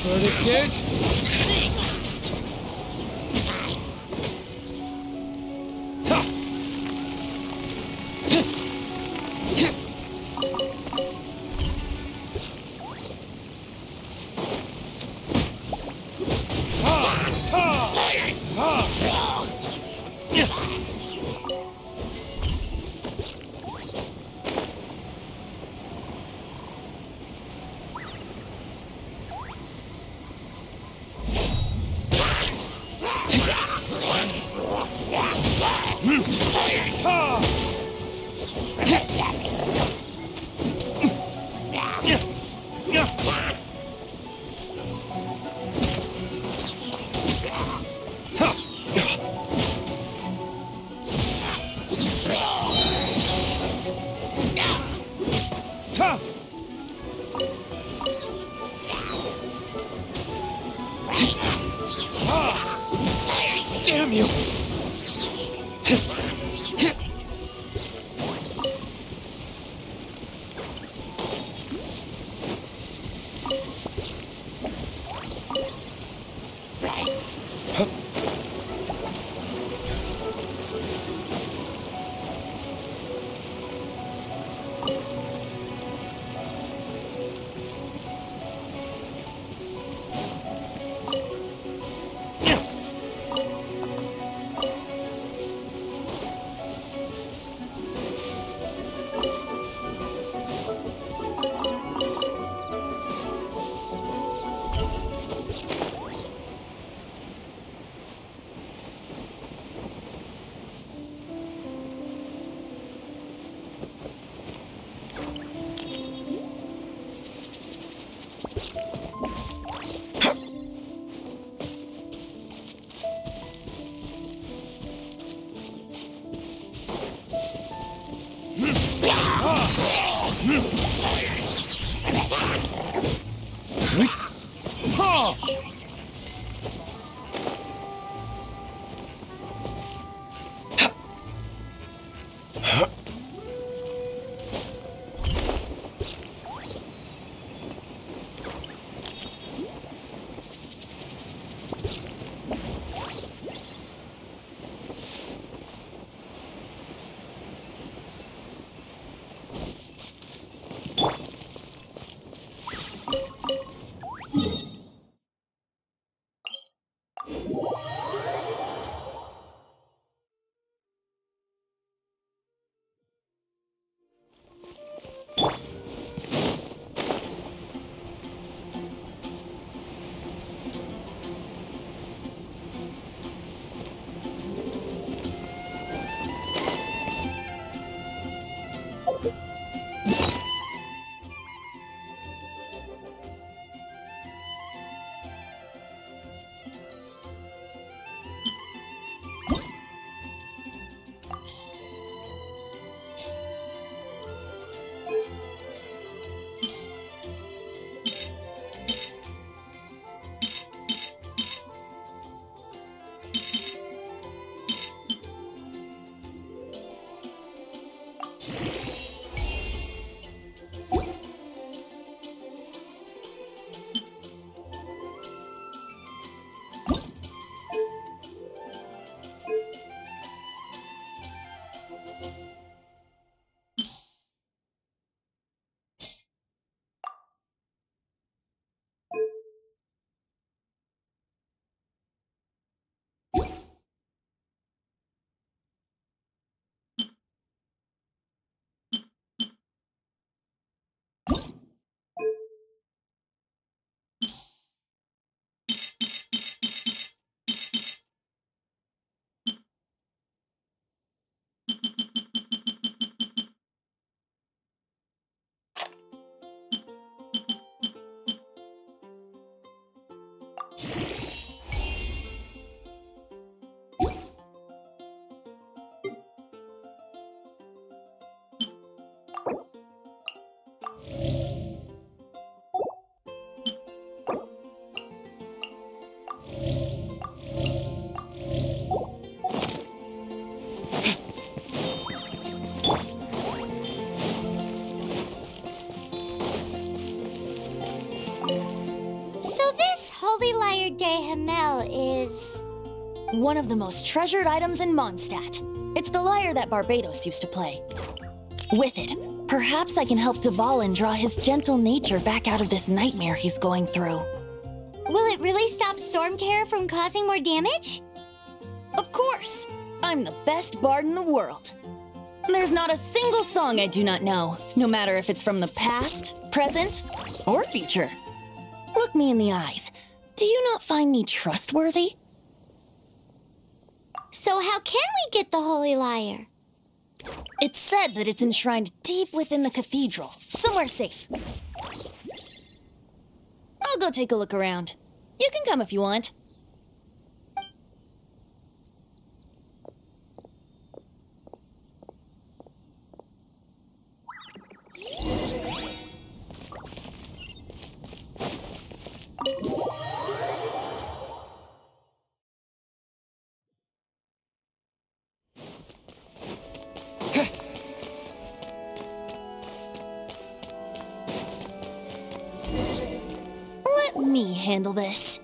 Verdict is... Damn you! One of the most treasured items in Mondstadt. It's the lyre that Barbados used to play. With it, perhaps I can help Dvalin draw his gentle nature back out of this nightmare he's going through. Will it really stop Storm Terror from causing more damage? Of course! I'm the best bard in the world. There's not a single song I do not know, no matter if it's from the past, present, or future. Look me in the eyes. Do you not find me trustworthy? So how can we get the Holy Lyre? It's said that it's enshrined deep within the cathedral, somewhere safe. I'll go take a look around. You can come if you want. Let me handle this.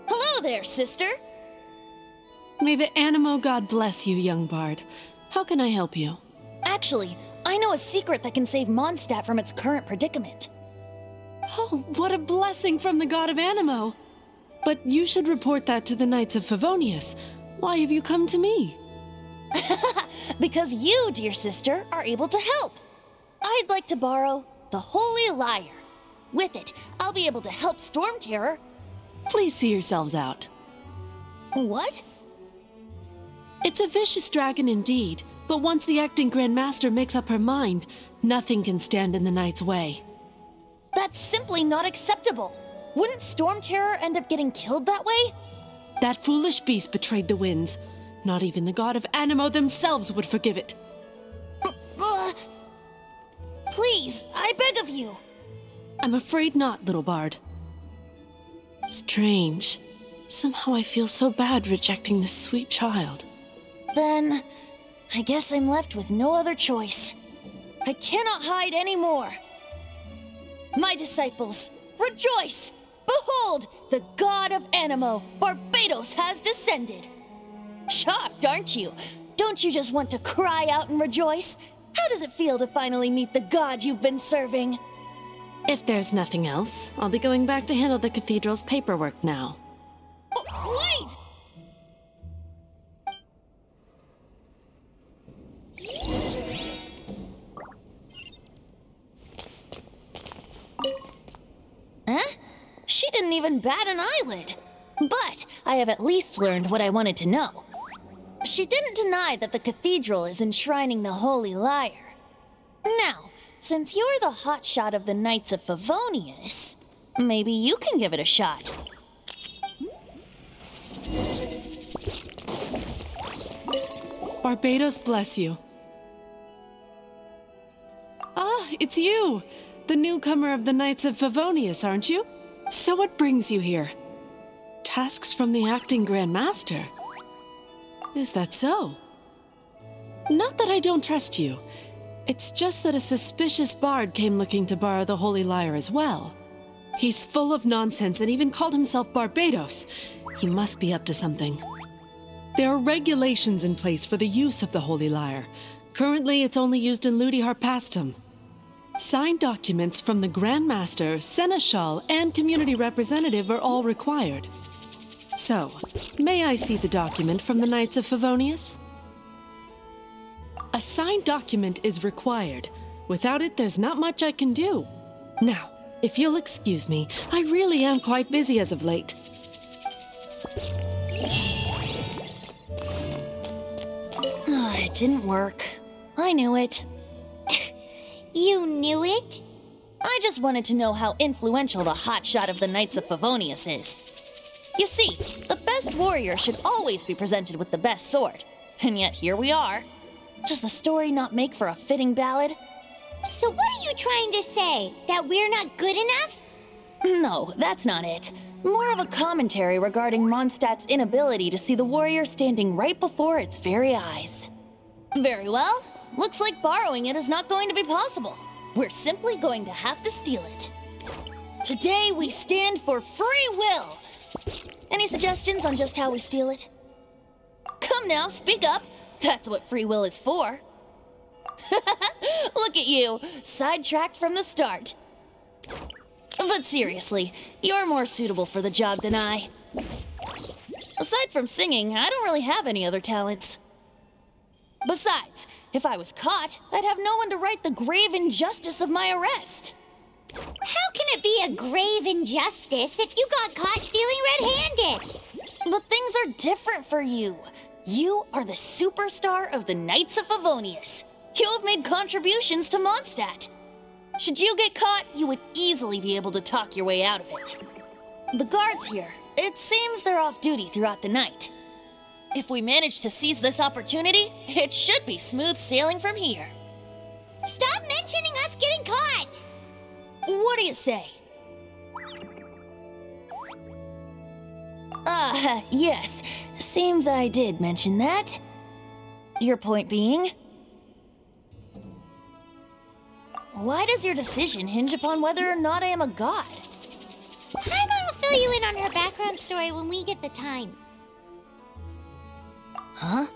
Hello there, sister. May the Animo God bless you, young bard. How can I help you? Actually, I know a secret that can save Mondstadt from its current predicament. Oh, what a blessing from the god of Animo! But you should report that to the Knights of Favonius. Why have you come to me? Because you, dear sister, are able to help. I'd like to borrow the Holy Lyre. With it, I'll be able to help Storm Terror. Please see yourselves out. What? It's a vicious dragon indeed, but once the acting Grand Master makes up her mind, nothing can stand in the Knight's way. That's simply not acceptable. Wouldn't Storm Terror end up getting killed that way? That foolish beast betrayed the winds. Not even the god of Animo themselves would forgive it. Please, I beg of you. I'm afraid not, little bard. Strange. Somehow I feel so bad rejecting this sweet child. Then, I guess I'm left with no other choice. I cannot hide anymore. My disciples, rejoice! Behold, the god of Animo, Barbados, has descended. Shocked, aren't you? Don't you just want to cry out and rejoice? How does it feel to finally meet the god you've been serving? If there's nothing else, I'll be going back to handle the cathedral's paperwork now. Wait! Huh? She didn't even bat an eyelid. But I have at least learned what I wanted to know. She didn't deny that the cathedral is enshrining the Holy Lyre. Now, since you're the hotshot of the Knights of Favonius, maybe you can give it a shot. Barbados bless you. Ah, it's you! The newcomer of the Knights of Favonius, aren't you? So what brings you here? Tasks from the acting Grand Master? Is that so? Not that I don't trust you. It's just that a suspicious bard came looking to borrow the Holy Lyre as well. He's full of nonsense and even called himself Barbados. He must be up to something. There are regulations in place for the use of the Holy Lyre. Currently, it's only used in Ludi Harpastum. Signed documents from the Grand Master, Seneschal, and Community Representative are all required. So, may I see the document from the Knights of Favonius? A signed document is required. Without it, there's not much I can do. Now, if you'll excuse me, I really am quite busy as of late. It didn't work. I knew it. You knew it? I just wanted to know how influential the hotshot of the Knights of Favonius is. You see, the best warrior should always be presented with the best sword. And yet here we are. Does the story not make for a fitting ballad? So what are you trying to say? That we're not good enough? No, that's not it. More of a commentary regarding Mondstadt's inability to see the warrior standing right before its very eyes. Very well. Looks like borrowing it is not going to be possible. We're simply going to have to steal it. Today we stand for free will. Any suggestions on just how we steal it? Come now, speak up. That's what free will is for. Look at you, sidetracked from the start. But seriously, you're more suitable for the job than I. Aside from singing, I don't really have any other talents. Besides, if I was caught, I'd have no one to right the grave injustice of my arrest. How can it be a grave injustice if you got caught stealing red-handed? But things are different for you. You are the superstar of the Knights of Favonius. You have made contributions to Mondstadt. Should you get caught, you would easily be able to talk your way out of it. The guards here, it seems they're off duty throughout the night. If we manage to seize this opportunity, it should be smooth sailing from here. Stop mentioning us getting caught! What do you say? Yes. Seems I did mention that. Your point being? Why does your decision hinge upon whether or not I am a god? Paimon will fill you in on her background story when we get the time. Huh?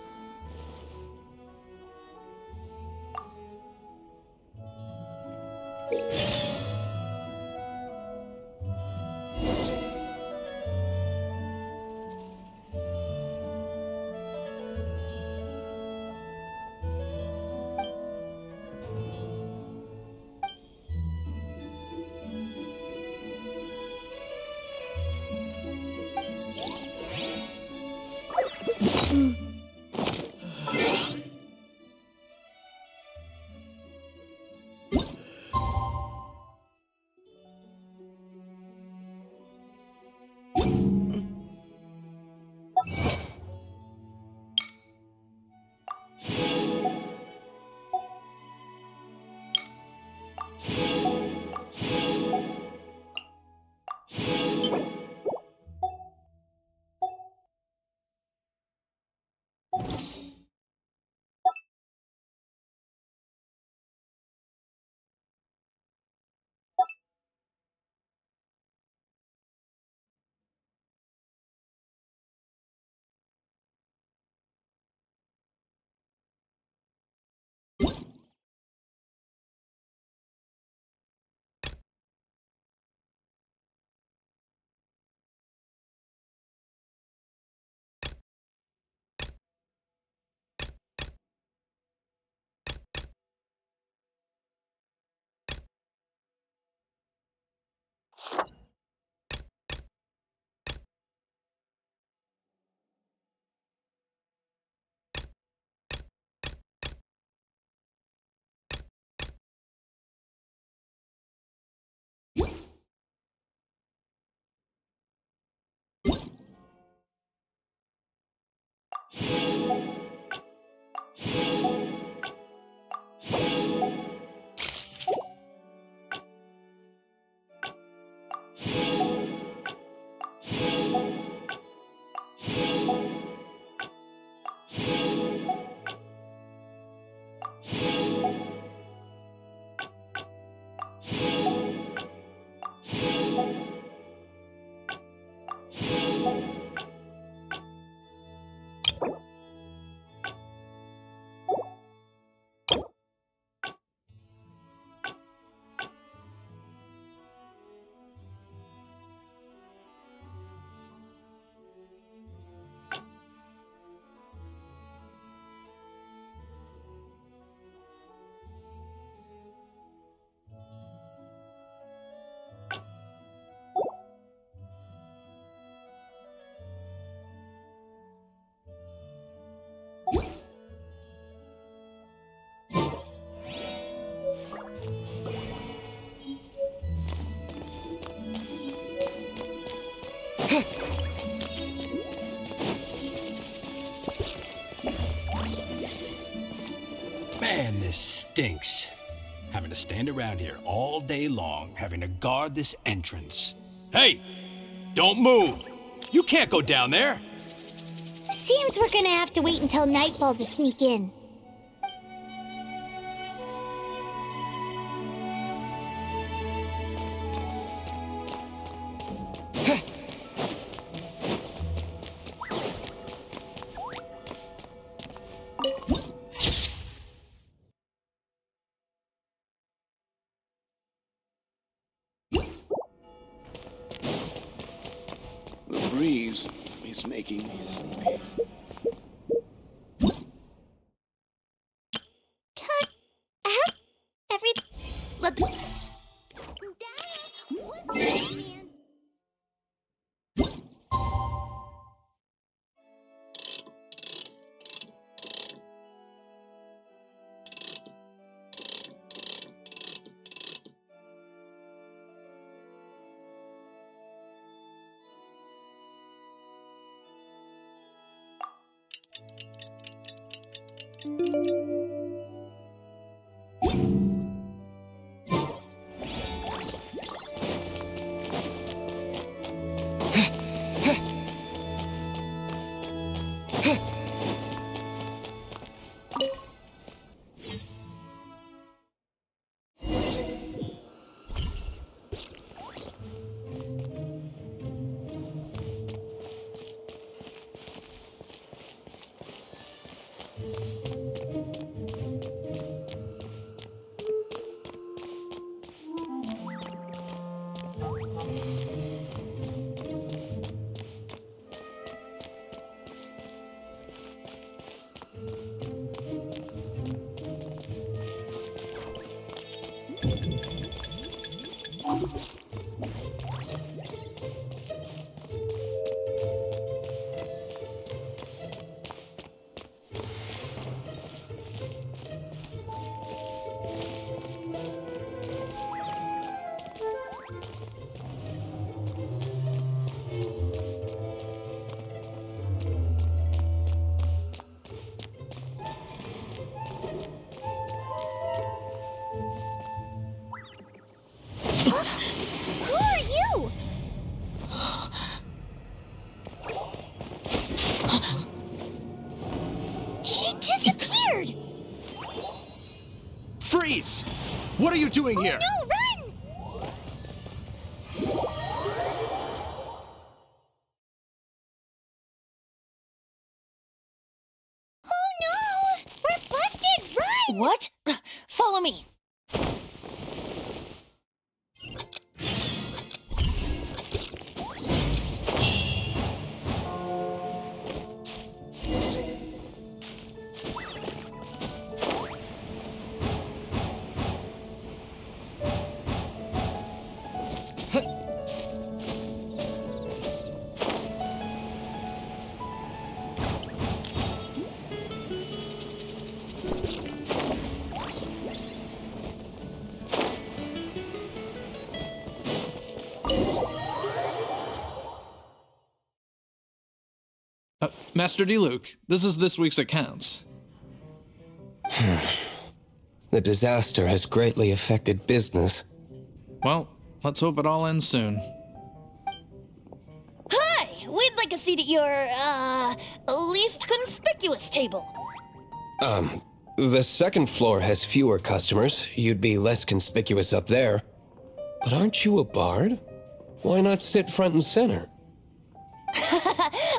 Man, this stinks. Having to stand around here all day long, having to guard this entrance. Hey! Don't move! You can't go down there! Seems we're gonna have to wait until nightfall to sneak in. making me sleepy. Tut. Out. Every. Let. Dad, what's this, man? Who are you? She disappeared. Freeze! What are you doing here? No, run! Oh no! We're busted! Run! What? Follow me. Master D. This is this week's accounts. The disaster has greatly affected business. Well, let's hope it all ends soon. Hi! We'd like a seat at your, least conspicuous table. The second floor has fewer customers. You'd be less conspicuous up there. But aren't you a bard? Why not sit front and center?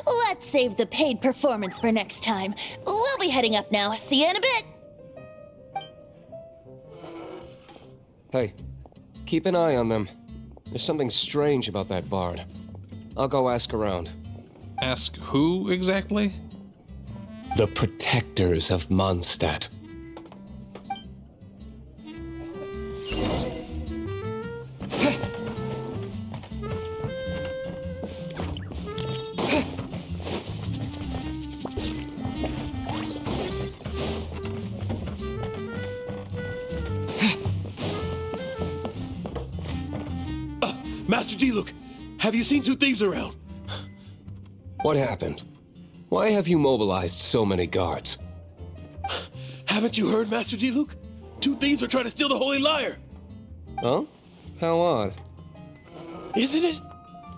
Let's save the paid performance for next time. We'll be heading up now. See you in a bit. Hey, keep an eye on them. There's something strange about that bard. I'll go ask around. Ask who exactly? The protectors of Mondstadt. Master D-Luke, have you seen two thieves around? What happened? Why have you mobilized so many guards? Haven't you heard, Master D-Luke? Two thieves are trying to steal the Holy Lyre. Huh? How odd. Isn't it?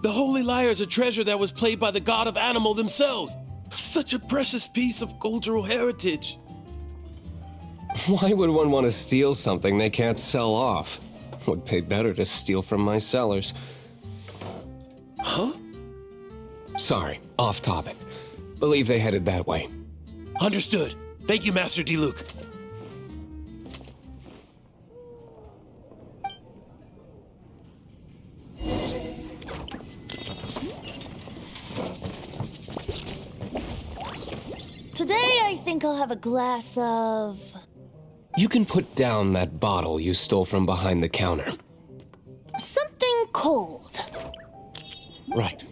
The Holy Lyre is a treasure that was played by the god of animal themselves. Such a precious piece of cultural heritage. Why would one want to steal something they can't sell off? Would pay better to steal from my sellers. Huh? Sorry, off topic. Believe they headed that way. Understood. Thank you, Master D-Luke. Today I think I'll have a glass of... You can put down that bottle you stole from behind the counter. something cold. Right.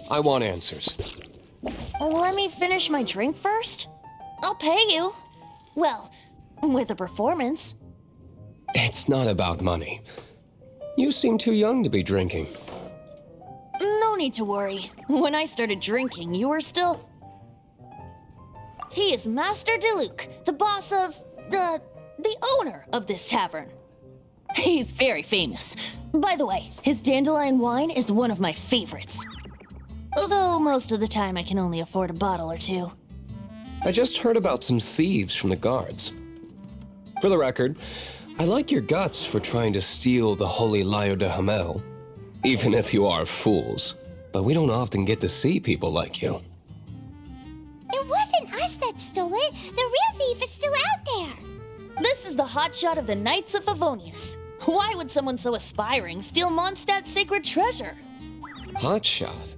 I want answers. Let me finish my drink first. I'll pay you. Well, with a performance. It's not about money. You seem too young to be drinking. No need to worry. When I started drinking, you were still... He is Master Diluc, the boss of... the owner of this tavern. He's very famous. By the way, his dandelion wine is one of my favorites. Although most of the time I can only afford a bottle or two. I just heard about some thieves from the guards. For the record, I like your guts for trying to steal the Holy Lyre de Hamel, even if you are fools. But we don't often get to see people like you. It wasn't us that stole it. The real thief is still out there. This is the hotshot of the Knights of Favonius. Why would someone so aspiring steal Mondstadt's sacred treasure? Hotshot?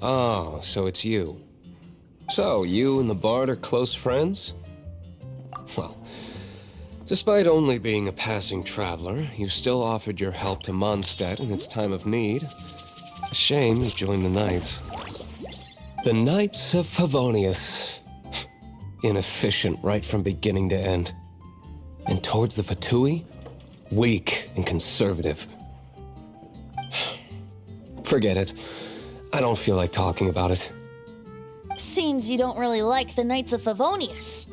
Oh, so it's you. So, you and the Bard are close friends? Well, despite only being a passing traveler, you still offered your help to Mondstadt in its time of need. A shame you joined the Knights. The Knights of Favonius. Inefficient right from beginning to end. And towards the Fatui, weak and conservative. Forget it. I don't feel like talking about it. Seems you don't really like the Knights of Favonius.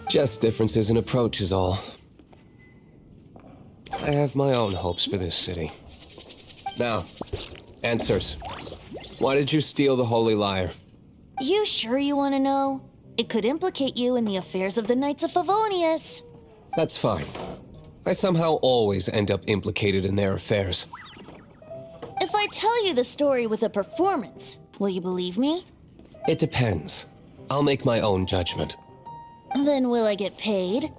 Just differences in approach is all. I have my own hopes for this city. Now, answers. Why did you steal the Holy Lyre? You sure you want to know? It could implicate you in the affairs of the Knights of Favonius. That's fine. I somehow always end up implicated in their affairs. If I tell you the story with a performance, will you believe me? It depends. I'll make my own judgment. Then will I get paid?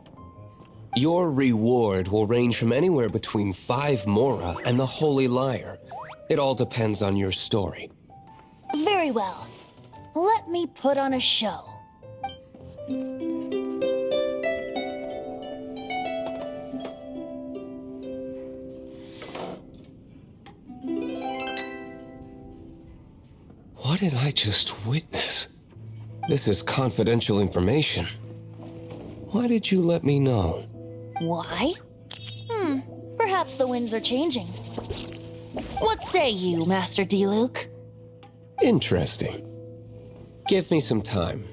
Your reward will range from anywhere between 5 Mora and the Holy Lyre. It all depends on your story. Very well. Let me put on a show. What did I just witness? This is confidential information. Why did you let me know? Why? Perhaps the winds are changing. What say you, Master Diluc? Interesting. Give me some time.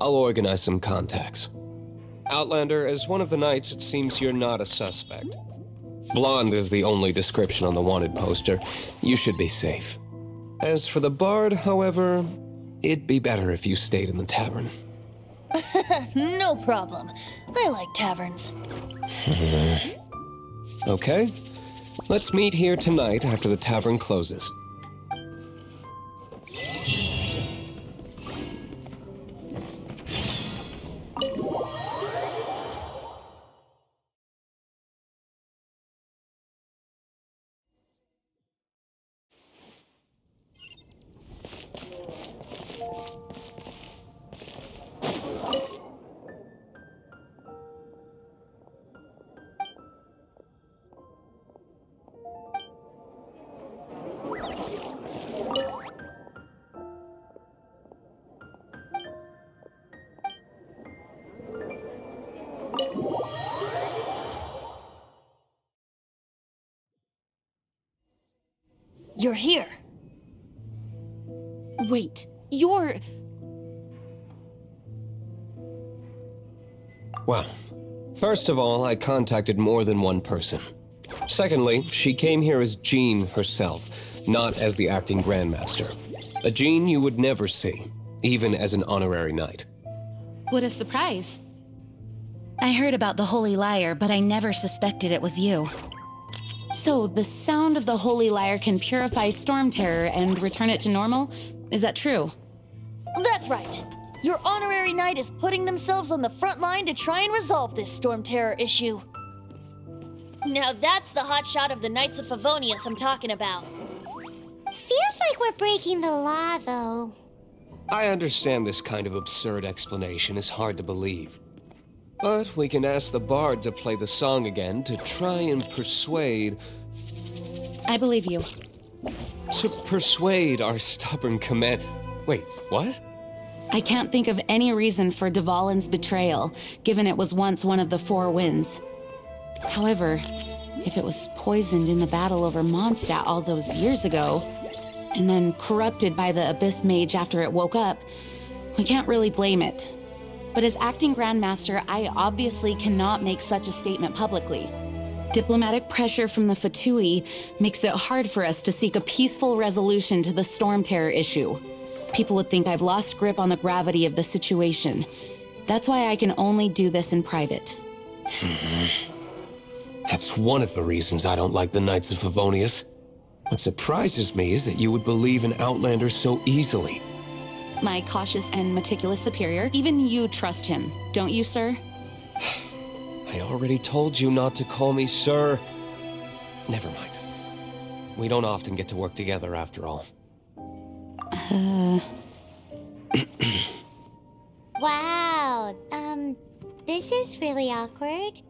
I'll organize some contacts. Outlander, as one of the knights, it seems you're not a suspect. Blonde is the only description on the wanted poster. You should be safe. As for the Bard, however, it'd be better if you stayed in the tavern. No problem. I like taverns. Okay. Let's meet here tonight after the tavern closes. You're here. Wait, you're... Well, first of all, I contacted more than one person. Secondly, she came here as Jean herself, not as the acting Grandmaster. A Jean you would never see, even as an honorary knight. What a surprise. I heard about the Holy Lyre, but I never suspected it was you. So, the sound of the Holy Lyre can purify Storm Terror and return it to normal? Is that true? That's right. Your honorary knight is putting themselves on the front line to try and resolve this Storm Terror issue. Now that's the hotshot of the Knights of Favonius I'm talking about. Feels like we're breaking the law, though. I understand this kind of absurd explanation is hard to believe. But we can ask the bard to play the song again to try and persuade... I believe you. To persuade our stubborn Khmer... Wait, what? I can't think of any reason for Dvalin's betrayal, given it was once one of the Four Winds. However, if it was poisoned in the battle over Mondstadt all those years ago, and then corrupted by the Abyss Mage after it woke up, we can't really blame it. But as acting Grandmaster, I obviously cannot make such a statement publicly. Diplomatic pressure from the Fatui makes it hard for us to seek a peaceful resolution to the Storm Terror issue. People would think I've lost grip on the gravity of the situation. That's why I can only do this in private. That's one of the reasons I don't like the Knights of Favonius. What surprises me is that you would believe in Outlanders so easily. My cautious and meticulous superior, even you trust him, don't you, sir? I already told you not to call me sir. Never mind. We don't often get to work together after all. Wow, this is really awkward.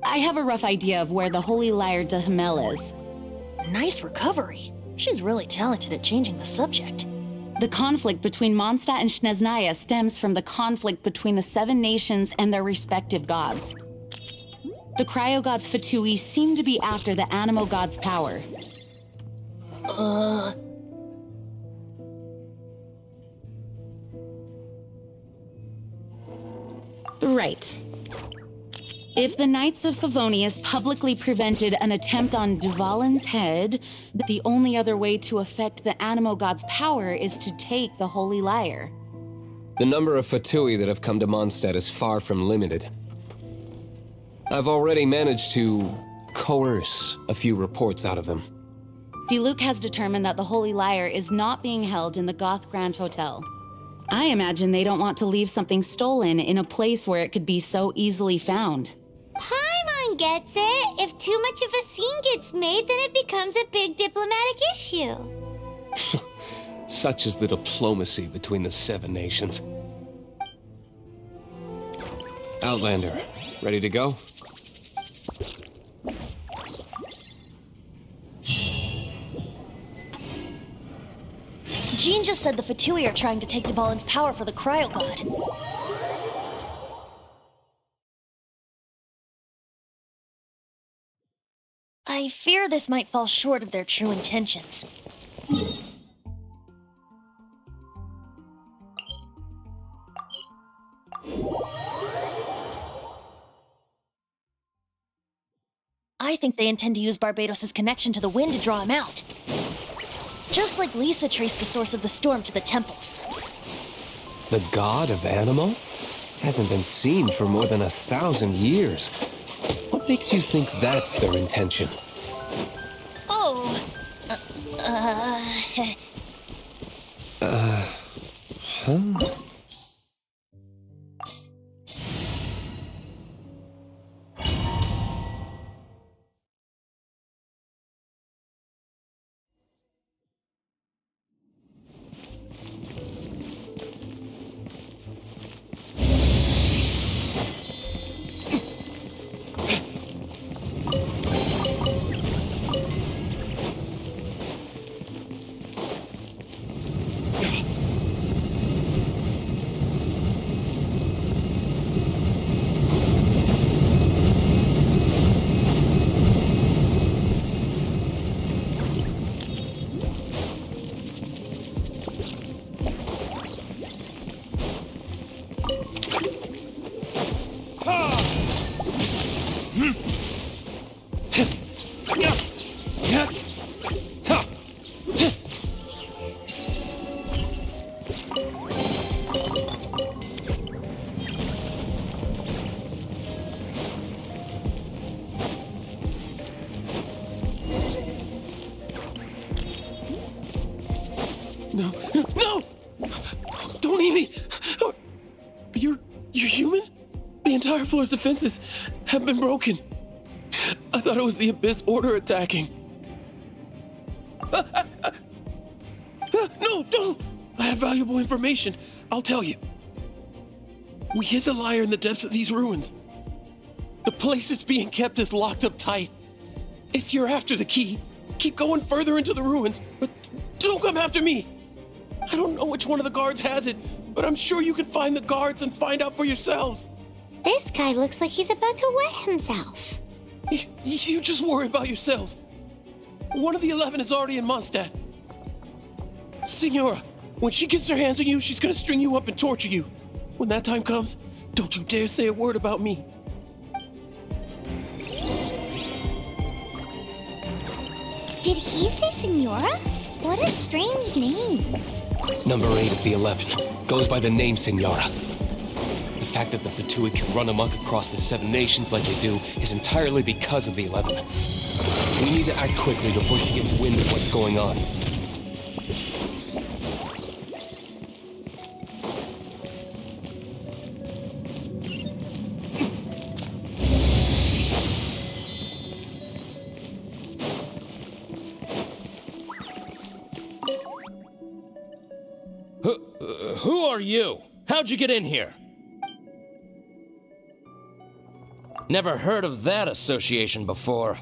I have a rough idea of where the Holy Lyre de Hamel is. Nice recovery. She's really talented at changing the subject. The conflict between Mondstadt and Snezhnaya stems from the conflict between the Seven Nations and their respective gods. The cryo-gods Fatui seem to be after the Animo god's power. Right. If the Knights of Favonius publicly prevented an attempt on Dvalin's head, the only other way to affect the Animo god's power is to take the Holy Lyre. The number of Fatui that have come to Mondstadt is far from limited. I've already managed to coerce a few reports out of them. Diluc has determined that the Holy Lyre is not being held in the Goth Grand Hotel. I imagine they don't want to leave something stolen in a place where it could be so easily found. Paimon gets it. If too much of a scene gets made, then it becomes a big diplomatic issue. Such is the diplomacy between the Seven Nations. Outlander, ready to go? Jean just said the Fatui are trying to take Dvalin's power for the Cryo God. I fear this might fall short of their true intentions. I think they intend to use Barbados' connection to the wind to draw him out. Just like Lisa traced the source of the storm to the temples. The god of Animo? Hasn't been seen for more than 1,000 years. What makes you think that's their intention? Oh, Huh? No, no! Don't eat me! You're human? The entire floor's defenses have been broken. I thought it was the Abyss Order attacking. No, don't! I have valuable information. I'll tell you. We hid the lyre in the depths of these ruins. The place it's being kept is locked up tight. If you're after the key, keep going further into the ruins, but don't come after me. I don't know which one of the guards has it, but I'm sure you can find the guards and find out for yourselves. This guy looks like he's about to wet himself. You just worry about yourselves. One of the 11 is already in Mondstadt. Signora, when she gets her hands on you, she's gonna string you up and torture you. When that time comes, don't you dare say a word about me. Did he say Senora? What a strange name. Number 8 of the 11 goes by the name Senora. The fact that the Fatui can run amok across the 7 nations like they do is entirely because of the 11. We need to act quickly before she gets wind of what's going on. Who are you? How'd you get in here? Never heard of that association before.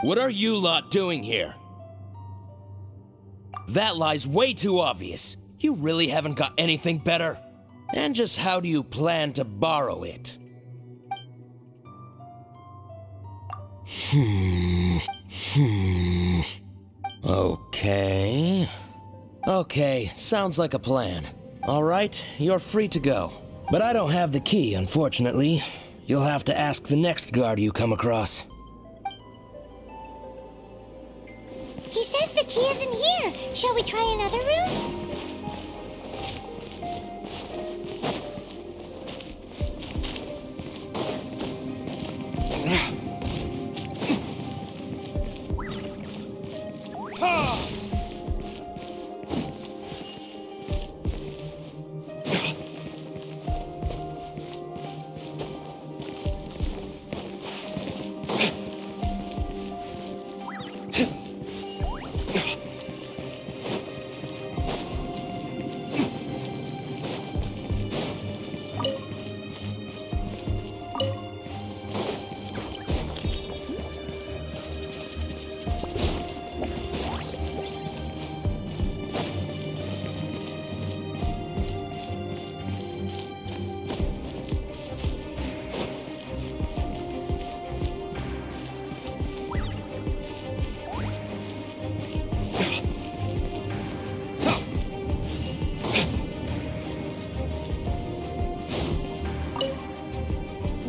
What are you lot doing here? That lie's way too obvious. You really haven't got anything better? And just how do you plan to borrow it? Okay, sounds like a plan. All right, you're free to go. But I don't have the key, unfortunately. You'll have to ask the next guard you come across. He says the key isn't here. Shall we try another room?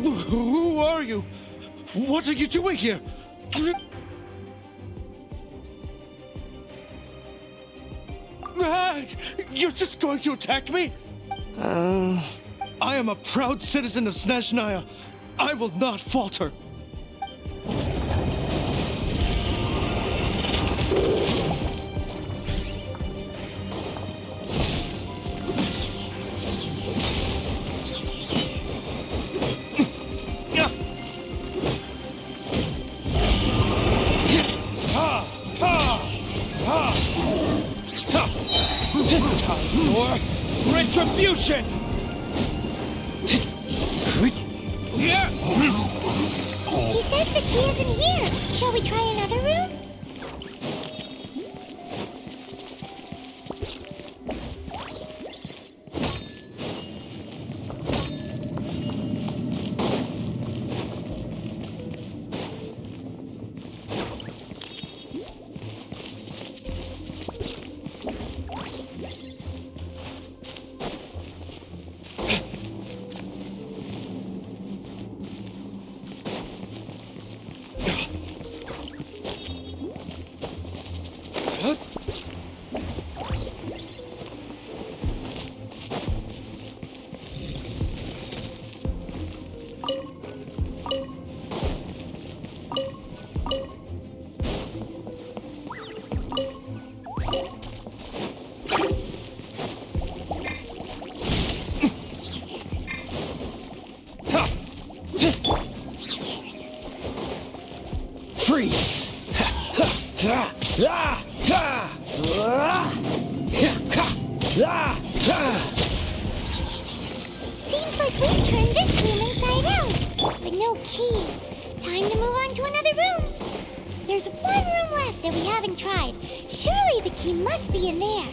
Who are you? What are you doing here? You're just going to attack me? I am a proud citizen of Snezhnaya. I will not falter. Retribution! He says the key isn't here. Shall we try another room? if we turn this room inside out? But no key. Time to move on to another room. There's one room left that we haven't tried. Surely the key must be in there.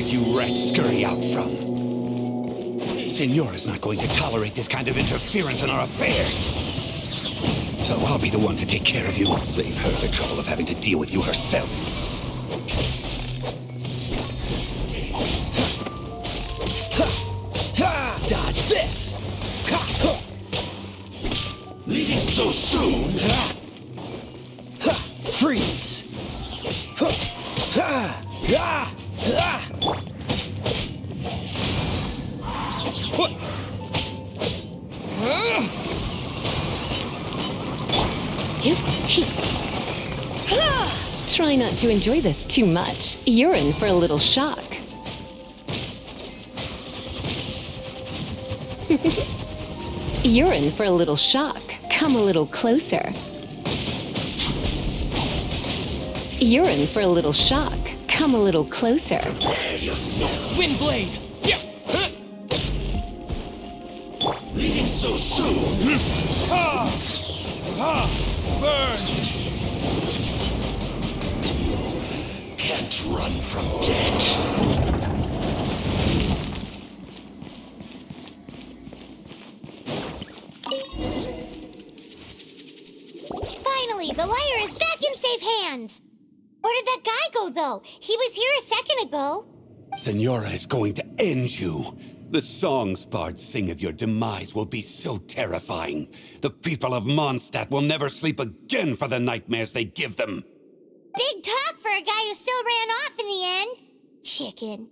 You rats scurry out from? Senora's not going to tolerate this kind of interference in our affairs. So I'll be the one to take care of you. Save her the trouble of having to deal with you herself. Dodge this! Leaving so soon? Freeze! Try not to enjoy this too much. You're in for a little shock. You're in for a little shock. Come a little closer. You're in for a little shock. Come a little closer. Windblade! Leaving so soon? Burn! Can't run from death. Finally, the lyre is back in safe hands. Where did that guy go, though? He was here a second ago. Senora is going to end you. The songs bards sing of your demise will be so terrifying. The people of Mondstadt will never sleep again for the nightmares they give them. Big talk for a guy who still ran off in the end. Chicken.